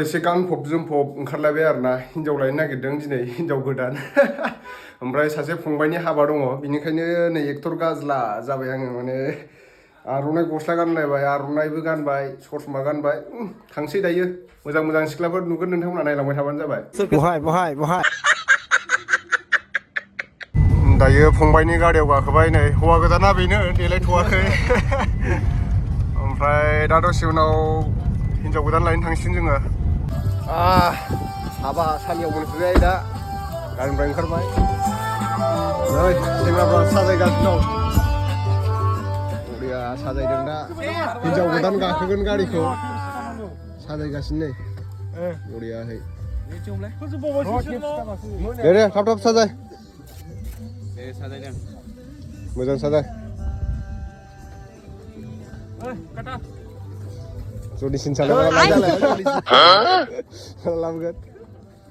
एसे गांफब जोमफब ओंखारलायबाय आरोना हिन्जाव लायनो नागिरदों दिनै हिन्जाव गोदान ओमफ्राय सासे फंबायनि हाबा दङ बिनिखायनो नै एक्टर गाज्ला जाबाय आङो माने आर'नाइ गस्ला गानलायबाय आर'नाइबो गानबाय ससमा गानबाय थांसै दायो मोजां मोजां सिख्लाफोर नुगोन नोंथांमोना नायलांबाय थाबानो जाबाय बहाय दायो फंबायनि गारियाव गाखोबाय नै हौवा गोदाना बेनो देलायथ'वाखै ओमफ्राय दा दसे उनाव हिन्जाव गोदान लायनो थांसिगोन जोङो हाबासालियाव मोनफैबाय दा गारिनिफ्राय ओंखारबाय नै सेंग्राफ्रा साजायगासिनो दं बरिया साजायदों दा हिन्जाव गोदान गाखोगोन गारिखौ साजायगासिनो नै बरियाहै दे थाब थाब साजाय मोजां साजाय जदिसिन सालाय लाबोगोन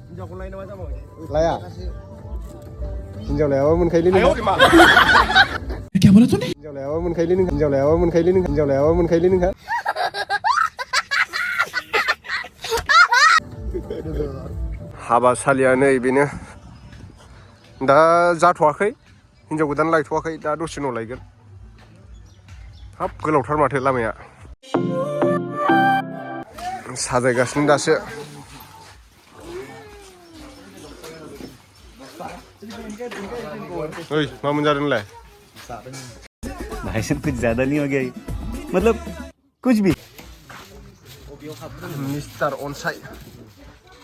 हिन्जावखौ लायनो मा जाबाय लाया हिन्जाव लायाबा मोनखायोलै नों हिन्जाव लायाबा मोनखायोलै नोंहा हाबासालिया नै बेनो दा जाथ'वाखै हिन्जाव गोदान लायथ'वाखै दा दसे उनाव लायगोन हाब गोलावथार माथो लामाया साजायगासिनो दासो ओइ मा मोनजादों नोंलाय भाई साहब कुछ ज्यादा नहीं हो गया मतलब कुछ भी मिस्टार अनसाय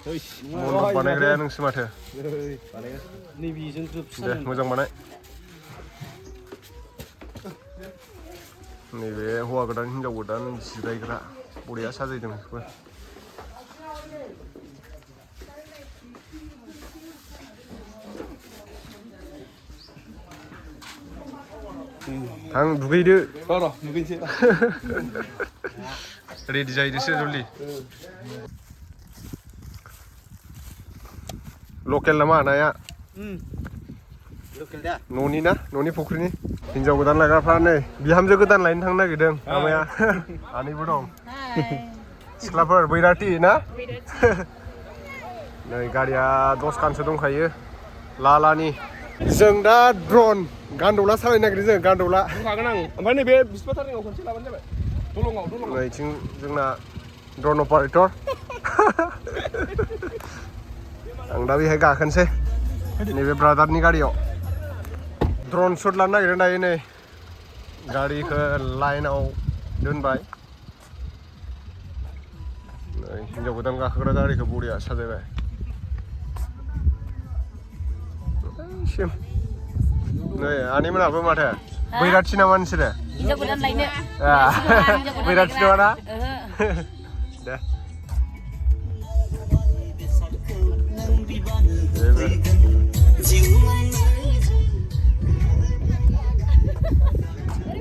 मनब बानायग्राया नोंसो माथो दे मोजां बानाय नैबे हौवा गोदान हिन्जाव गोदान जिरायग्रा बरिया साजायदों बेखौबो थां दुगैदो दुगैनोसै रेडि जाहैदोसो जल्दि लकेल नामा नाया न'नि ना न'नि फुख्रिनि हिन्जाव गोदान लायग्राफ्रा नै बिहामजो गोदान लायनो थांनो नागिरदों माबाया आनैबो दं सिख्लाफोर बैराथि ना नै गारिया 10 खानसो दंखायो लालानि जों दा ड्रन गान्दौला सालायनो नागिरदों जों गान्दौला बुंखागोन आं ओमफ्राय नैबे बिस्फाटारिङाव खनसे लाबानो जाबाय दलङाव नैथिं जोंना ड्रन अपारेटर आं दा बेहाय गाखोनोसै नैबे ब्रादारनि गारियाव ड्रन शट लानो नागिरदों दायो नै गारिखौ लाइनाव दोनबाय नै हिन्जाव गोदान गाखोग्रा गारिखौ बरिया साजायबाय सिम नै आनैमोनाबो माथो बैराथि नामा नोंसोरो हिन्जाव गोदान लायनो बैराथि नङा ना दे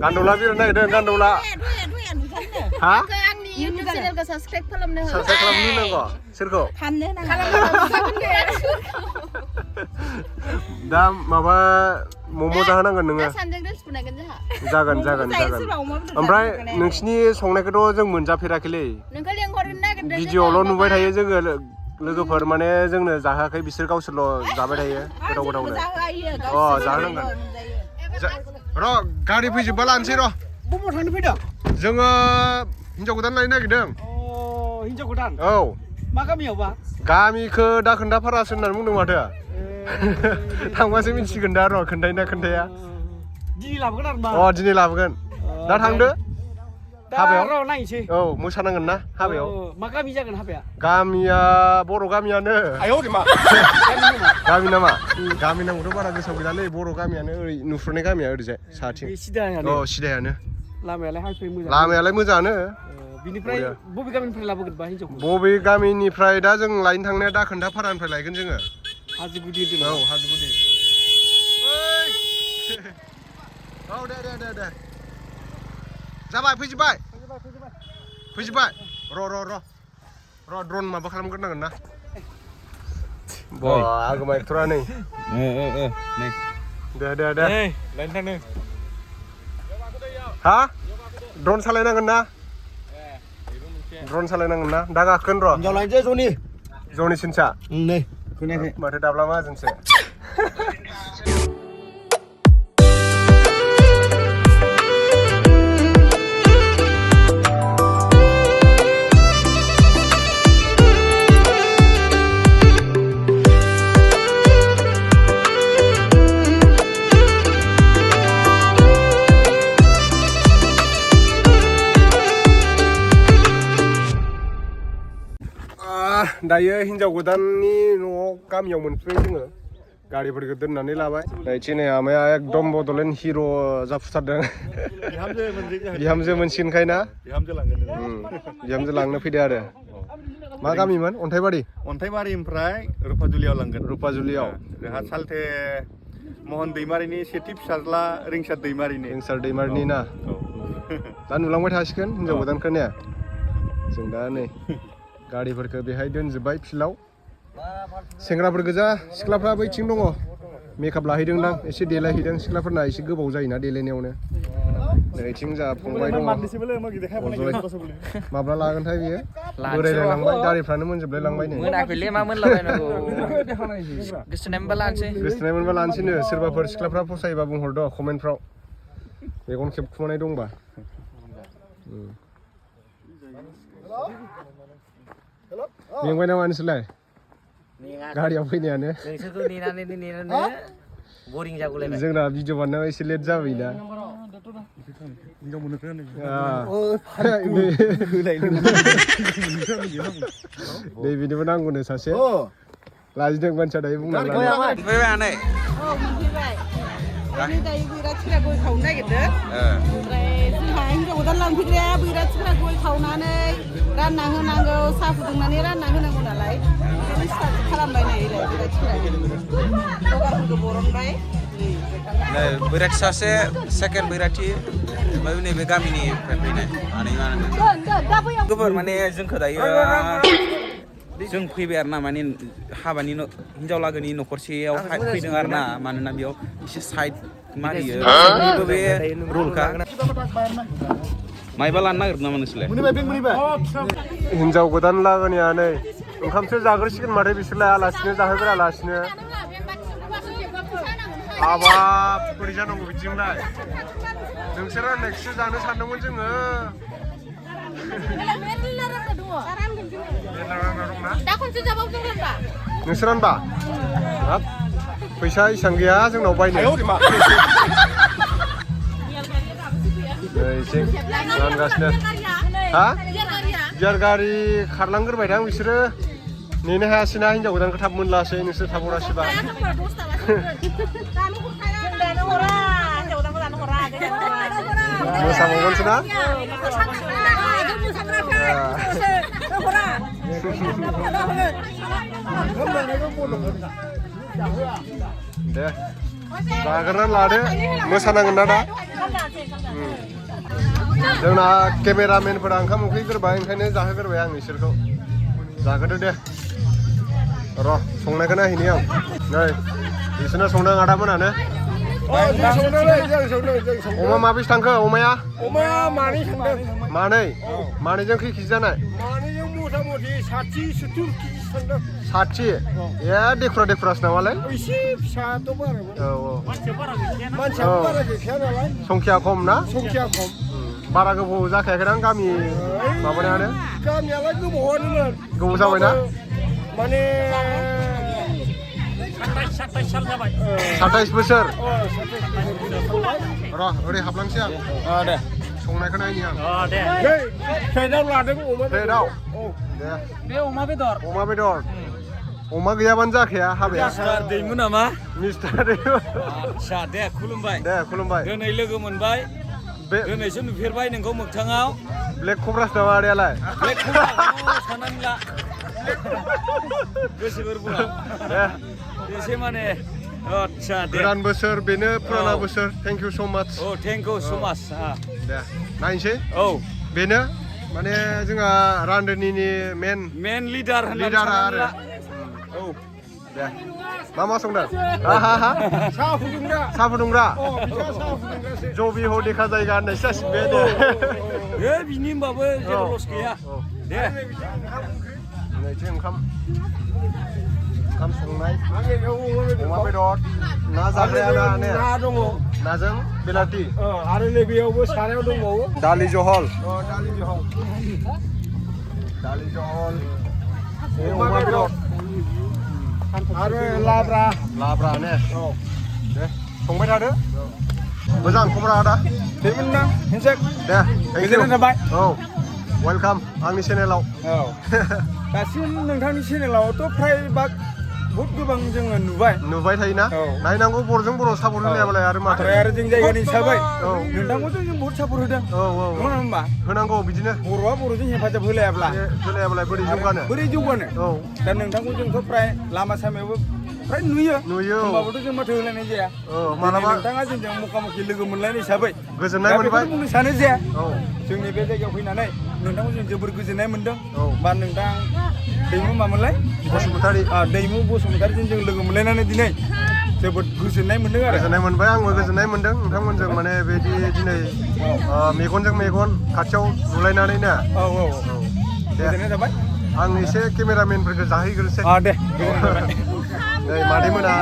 गान्दौला बिराद नागिरदों गान्दौला हा आंनि इउटिउब चेनेलखौ साबस्क्राइब खालामनो हो साबस्क्राइब खालामनो नांगौ सोरखौ फाननो नाङा दा माबा मम' जाहोनांगोन नोङो सानजों रिल्स बनायगोन जागोन ओमफ्राय नोंसिनि संनायखौथ' जों मोनजाफेराखैलै नोंखौ लेंहरनो नागिरदों भिडिअ'ल' नुबाय थायो जोङो लोगोफोर माने जोंनो जाहोआखै बिसोर गावसोरल' जाबाय थायो गोथावनो जाहोनांगोन र' गारि फैजोबबा लानोसै र' बबाव थांनो फैदों जोङो हिन्जाव गोदान लायनो नागिरदों हिन्जाव गोदान औ मा गामियावबा गामिखौ दा खोन्थाफारासो होननानै बुंदों माथो थांबासो मिथिगोन दा र' खोन्थायोना खोन्थाया दिनै लाबोगोन आरो मा दिनै लाबोगोन दा थांदो हाबायाव र' नायनोसै औ मोसानांगोन ना हाबायाव मा गामि जागोन हाबाया गामिया बर' गामियानो गामि नामा गामि नामखौथ' बारा गोसोआव गैलालै बर' गामियानो ओरै नुहुरनाय गामिया ओरैजाय साहाथिं सिदायानो सिदायानो लामायालाय हाइफाइ मोजां लामायालाय मोजाङानो बिनिफ्राय बबे गामिनिफ्राय लाबोगोन बा हिन्जावखौ बबे गामिनिफ्राय दा जों लायनो थांनाया दा खोन्थाफारानिफ्राय लायगोन जोङो हाजो गुदि औ हाजो गुदि औ दे जाबाय फैजोबबाय र' ड्रन माबा खालामग्रोनांगोन ना आगोमा एक्टरा नै दे लायनो थांदों हा ड्रन सालायनांगोन ना ड्रन सालायनांगोन ना दा गाखोन र' हिनजाव लायनोसै जनि जौनि सिनसा नै खोनायाखै माथो दाब्ला माजोनसो दायो हिनजाव गोदाननि न'आव गामियाव मोनफैबाय जोङो गारिफोरखौ दोननानै लाबाय दायथिं आमाया एकदम बड'लेण्ड हिर' जाफुथारदों बिहामजो मोनसिगोनखाय ना बिहामजो लांनो फैदो आरो मा गामिमोन अन्थाइबारि अन्थाइबारिनिफ्राय रुपाजुलियाव लांगोन रुपाजुलियाव जोंहा सालथे महन दैमारिनि सेथि फिसाज्ला रिंसार दैमारिनि ना दा नुलांबाय थासिगोन हिनजाव गोदानखौ ने जों दा नै गारिफोरखौ बेहाय दोनजोब्बाय फिल्डआव सेंग्राफोर गोजा सिख्लाफ्रा बैथिं दङ मेकआप लाहैदोंदां एसे देलायहैदों सिख्लाफोरना एसे गोबाव जायोना देलायनायावनो नैथिं जा फंबाय दङ माब्ला लागोनथाय बियो बोरायलायलांबाय गारिफ्रानो मोनजोबलाय लांबाय नै मोनाखैलै मा मोनलाबायनांगौ गोसोनाय मोनबा लानोसैनो सोरबाफोर सिख्लाफ्रा फसायोबा बुंहरद' कमेन्टफ्राव मेगन खेबखुमानाय दंबा मेंबाय नामा नोंसोरलाय गारियाव फैनायानो नोंसोरखौ नेनानै बरिं जागौलायबाय जोंना भिडिअ बानायनायाव एसे लेट जाबायना नै बिदिबो नांगौनो सासे लाजिदों मानसिया दायो बुंनानै मोनफैबाय दायो बैराथिफ्रा गय खावनो नागिरदों ओमफ्राय जोंहा हिनजाव गोदान लांफैग्राया बैराथिफ्रा गय खावनानै रानना होनांगौ साहा फुदुंनानै रानना होनांगौ नालाय ओंखायनो स्टार्ट खालामबाय नै बैराथिफ्रा जगारफोरखौ बरनबाय बैराथि सासे सेकेन्ड बैराथि ओमफ्राय नैबे गामिनिफ्राय फैनाय आनै गोबोर माने जोंखौ दायो जों फैबाय आरो ना माने हाबानि हिनजाव लागोनि न'खरसेयाव फैदों आरो ना मानोना बेयाव एसे साइड मारियो बे रुलखा माइबा लानो नागिरदों नामा नोंसोरलाय हिनजाव गोदान लागोनिया नै ओंखामसो जाग्रोसिगोन माथो बिसोरलाय आलासिनो जाहोग्रा आलासिनो हाबाब बोरै जानांगौ बिदिजोंलाय नोंसोर राननायखौसो जानो सानदोंमोन जोङो नोंसोर रानबा फैसा इसां गैया जोंनाव बायनो रानगासिनो हा गियार गारि खारलांग्रोबायदां बिसोरो नेनो हायासैना हिनजाव गोदानखौ थाब मोनलासै नोंसोर थाब हरासैबा मोसाबावगोनसो ना दे जाग्रोनानै लादो मोसानांगोन ना दा जोंना केमेरामेनफोरा ओंखाम उखैग्रोबाय ओंखायनो जाहोग्रोबाय आं बिसोरखौ जाग्रोदो दे र' संनायखौ नायहैनि आं नै बिसोरनो संदों आदामोनानो अमा माबेसे थांखो अमाया मानै थांदों मानैजों खै केजि जानाय मानैजों मथा मथि 60-70 केजि थांदों 60 ए डेकुरासो नामालाय एसे फिसाथ' बारा औ मानसिया बारा गैखाया नालाय संखिया खम ना संखिया खम बारा गोबाव जाखायाखैदां गामि माबानायानो गामियालाय गोबावानोमोन गोबाव जाबायना माने 27 बोसोर र' ओरै हाबलांसै आं दे संनायखौ नायनि आं दे प्लेटआव लादों प्लेटआव दे बे अमा बेदर अमा गैयाबानो जाखाया हाबाया मिस्टार दैमु नामा मिस्टार दैमु आदसा दे खुलुमबाय दिनै लोगो मोनबाय दिनैसो नुफेरबाय नोंखौ मोगथाङाव ब्लेक कब्रासो नामा आदायालाय ब्लेक कब्रा साननानै ला गोसो गोरबोआ एसे माने आदसा दे गोदान बोसोर बेनो पुराना बोसोर थेंक इउ स' माच थेंक इउ स' माच दे नायनोसै औ बेनो माने जोंहा रान्दोनिनि मेन लिडार आरो औ दे मा संदों साहा फुदुंग्रा जबि हो देखा जायगा होननायसो जासिगोन बे दे बिनि होनबाबो जेबो लस गैया नैथि ओंखाम संनाय अमा बेदर ना जाग्राया ने ना दङ नाजों बेलाथि आरो नैबेयावबो सारायाव दंबावो दालि जहल अमा बेदर आरो लाब्रा ने दे संबाय थादो मोजां खबरा आदा बेमोन ना हेनसेक दे गोजोननाय थाबाय औ वेलकाम आंनि चेनेलाव औ दासिम नोंथांनि चेनेलावथ' फ्राय बहुद गोबां जोङो नुबाय थायोना नायनांगौ बर'जों बर' सापर्ट होलायाबालाय आरो माथो आरो जों जायगानि हिसाबै नोंथांखौथ' जों बहुद सापर्ट होदों नङा होनबा होनांगौ बिदिनो बर'आ बर'जों हेफाजाब होलायाब्ला बोरै जौगानो दा नोंथांखौ जोंथ' फ्राय लामा सामायावबो फ्राय नुयो होमबाबोथ' जों माथो होलायनाय जाया मालाबा नोंथाङा जोंजों मुखामुखि लोगो मोनलायनाय हिसाबै गोजोननाय मोनबाय बुंनो सानो जे जोंनि बे जायगायाव फैनानै नोंथांखौ जों जोबोर गोजोननाय मोनदों बा नोंथां दैमु मामोनलाय दैमु बसुमतारिजों जों लोगो मोनलायनानै दिनै जोबोद गोजोननाय मोनदों आरो गोजोननाय मोनबाय आंबो गोजोननाय मोनदों नोंथांमोनजों माने बिदि दिनै मेगनजों मेगन खाथियाव नुलायनानै ना गोजोननाय थाबाय आं एसे केमेरामेनफोरखौ जाहैग्रोसै दे नै मादै मोना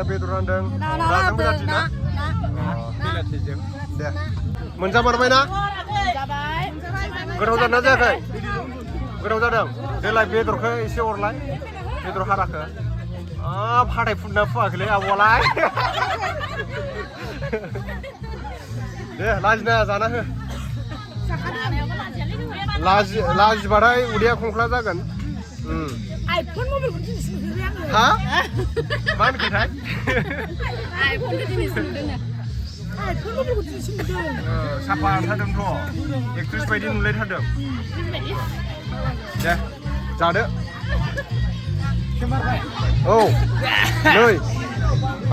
बेदर रानदों नाजों बेलाथि ना बेलाथिजों दे मोनजामारबायना गोथाव जादोंना जायाखै गोथाव जादों देलाय बेदरखौ एसे हरलाय बेदर हाराखौ फाथाय फुनना फुवाखैलै आब'आलाय दे लाजिनाया जाना हो लाजिबाथाय उदैया खंख्ला जागोन आइफन मबाइलखौ दिनैसो नुदों आङो हा मा होनखोथाय आइफनखौ दिनैसो नुदों आइफन मबाइलखौ दिनैसो नुदों साफा थादोंथ' एक्ट्रेस बायदि नुलायथारदों दे जादो औ नै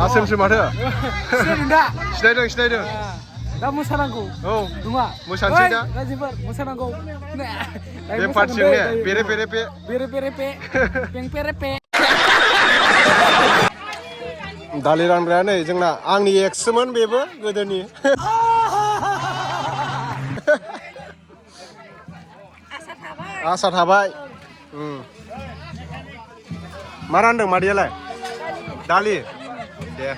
आसोमसो माथो सिनायदों दा मोसानांगौ औ नङा मोसानोसै दा राजिफोर मोसानांगौ बे पार्टिजों ने बेरे पे दालि रानग्राया नै जोंना आंनि एक्समोन बेबो गोदोनि आसा थाबाय मा रानदों मादैयालाय दालि दे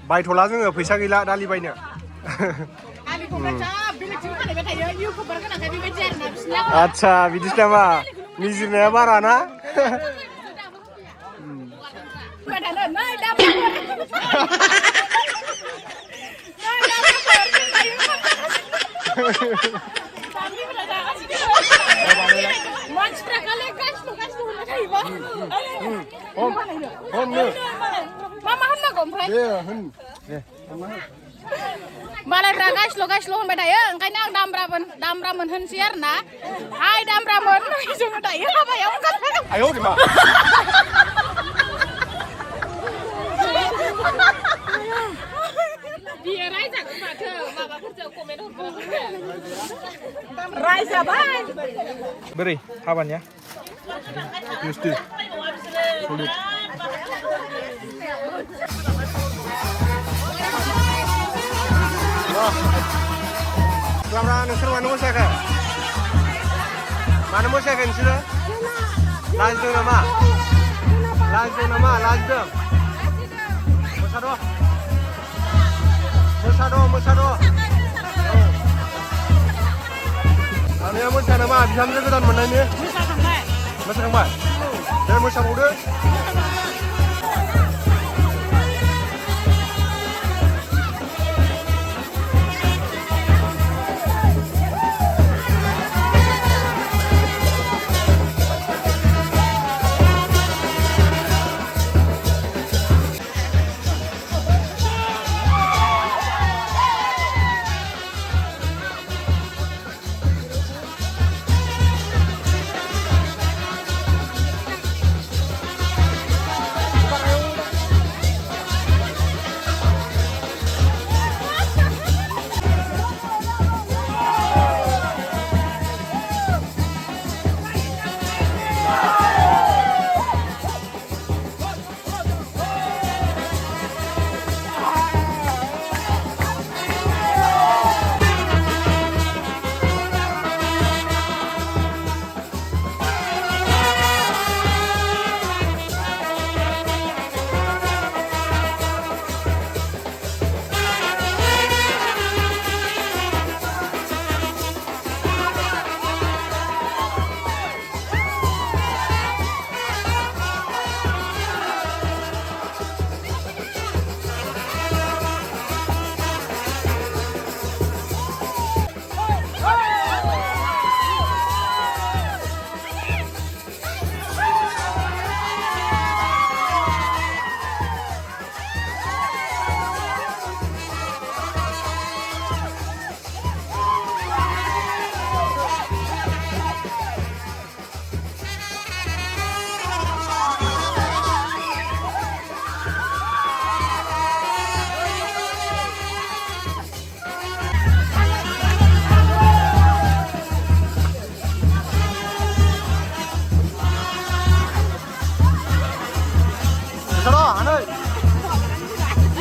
बायथ'ला जोङो फैसा गैला दालि बायनो आच्छा बिदिसो नामा मिजिरनाया बारा ना मालायफ्रा गाइसल' होनबाय थायो ओंखायनो आं दामब्रामोन होनसै आरो ना हाय दामब्रामोन जोङो दायो हाबायाव बियो रायजागोन माथो माबाफोरजों कमेन्ट हरबावगोन रायजाबाय बोरै हाबानिया Laura, nोंसोर मानो मोसायाखै? मानो मोसायाखै नोंसोरो? लाजिदों नामा? लाजिदों? मोसाद'। आनैया मोसाया नामा? बिहामजो गोदान मोननायनि? मोसाखांबाय? दे मोसाबावदो।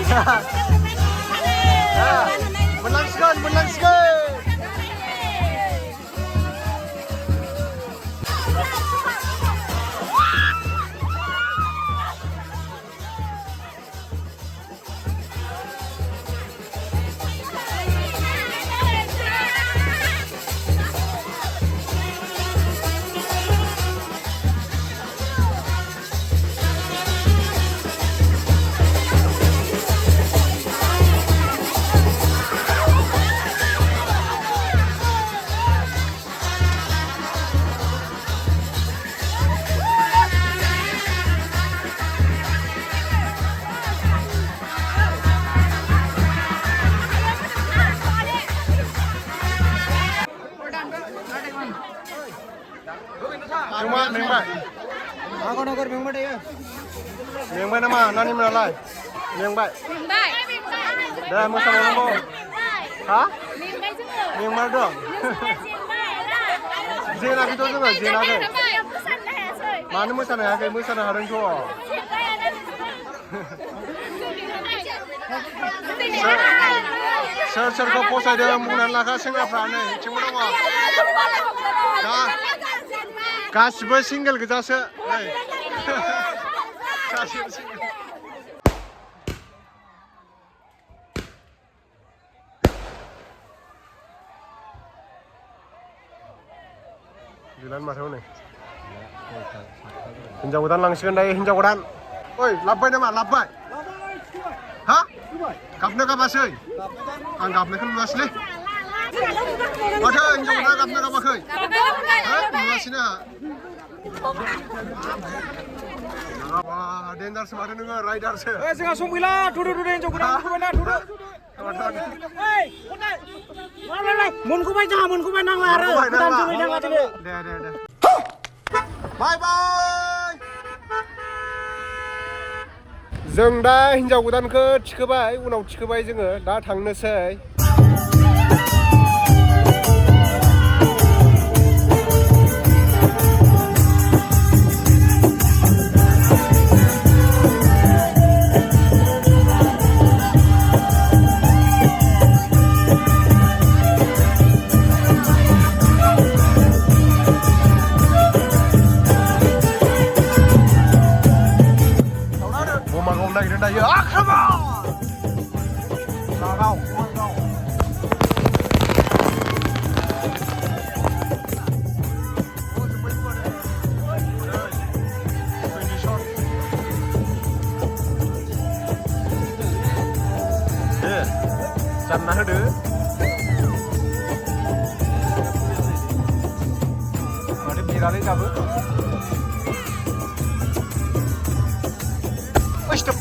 Menang. Mengbay nama, nani menalai? Mengbay. Dah musa mau Hah? Mengbay dong. Zina gitu juga, Zina deh. Mana musa nih? Kayak musa nih hari itu. Ser kau posa dia mungkin lah kasih nggak pernah. Cuma dong. Kasih single kita se. Kasih single. Jalan marah nih. Hinjau godan langsung dari hinjau godan. Oi, labai nama labai. Hah? Kapnya kapas sih? Kapnya kan luas nih. Waduh, hinjau godan kapnya kapas sih? Hah? Luasnya. Wah, dendar semua dengar rider sih. Jangan sumpila, duduk hinjau godan, duduk. Munku bay nang lara. Kudan cumi nang aja deh. Dah. Bye bye. जों दा हिन्जाव गोदानखौ थिखोबाय उनाव थिखोबाय जोङो दा थांनोसै Dayo, come on! Go. Sana hadu. Ada birali jabu. Stop.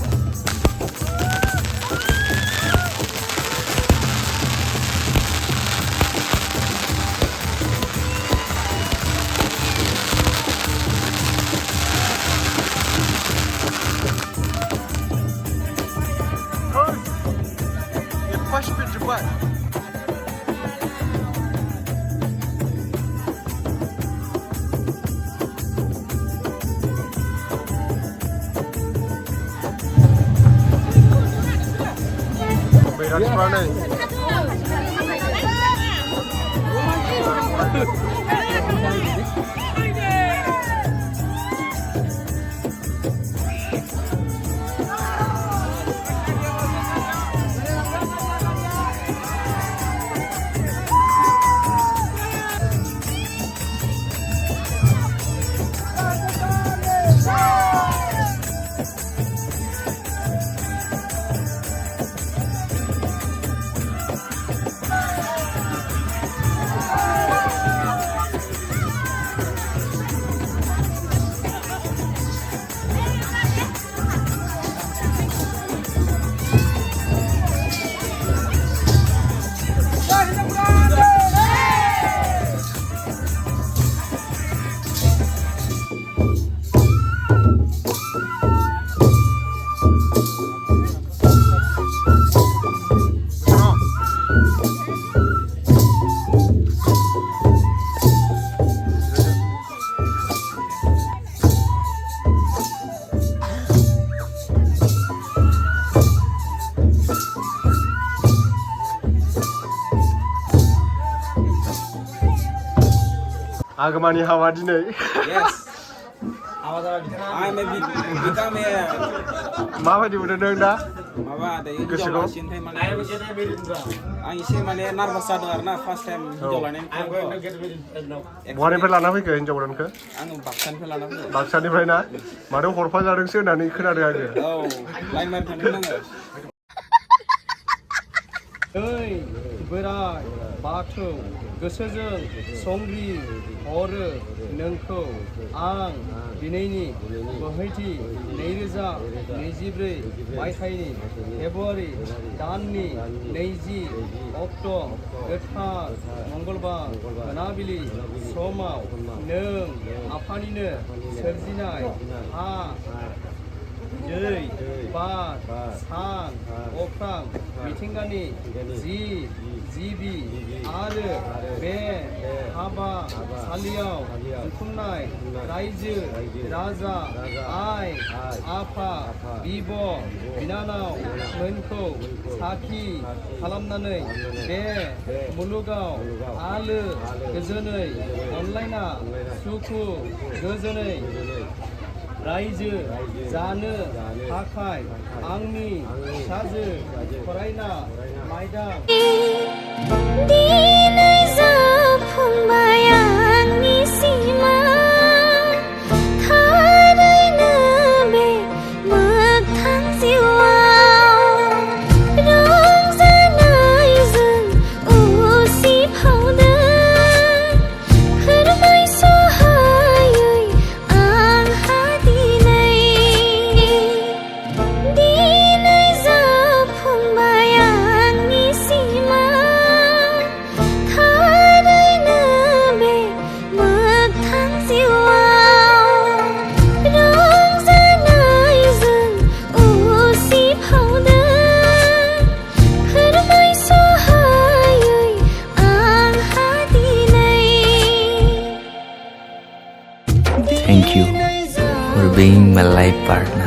Berat mana? आगोमानि हाबा दिनै Yes. I'm a become a माबायदि मोनदों नों दा माबा दायो गोसोखौ? हिनजाव माने आं एसे माने नार्भास जादों आरो ना फार्स्ट टाइम हिनजाव लानायनि बहानिफ्राय लाना फैखो हिनजाव गोदानखौ आङो बाक्सानिफ्राय लाना फैदों बाक्सानिफ्राय ना माथो हरफाजादोंसो होननानै खोनादों आङो औ लाइन मारि थांदों आङो ओइ बोराय बाथौ गोसोजों संग्रि हरो नोंखौ आं दिनैनि बोहैथि 2024 मायथाइनि फेब्रुवारि दाननि 20 अक्ट' गोथार मंगलबार मोनाबिलि समाव नों आफानिनो सोरजिनाय हा दै बार सान अख्रां मिथिंगानि जिबि आरो बे हाबासालियाव जुथुमनाय रायजो राजा आइ आफा बिब' बिनानाव मोनखौ साखि खालामनानै बे मुलुगाव आलो गोजोनै अनलायना सुखु गोजोनै रायजो जानो थाखाय आंनि फिसाजो फरायना मायदां दिनै जाफुंबाय आंनि सिमां थारैनो बे मोगथां जिउआव रंजानायजों उसिफावदों फोरमायस' हायै आंहा दिनै जाफुंबाय आंनि सिमां थारैनो बे मोगथां जिउआव रंजानायजों उसिफावदों फोरमायस' हायै आंहा दिनै Thank you for being my life partner.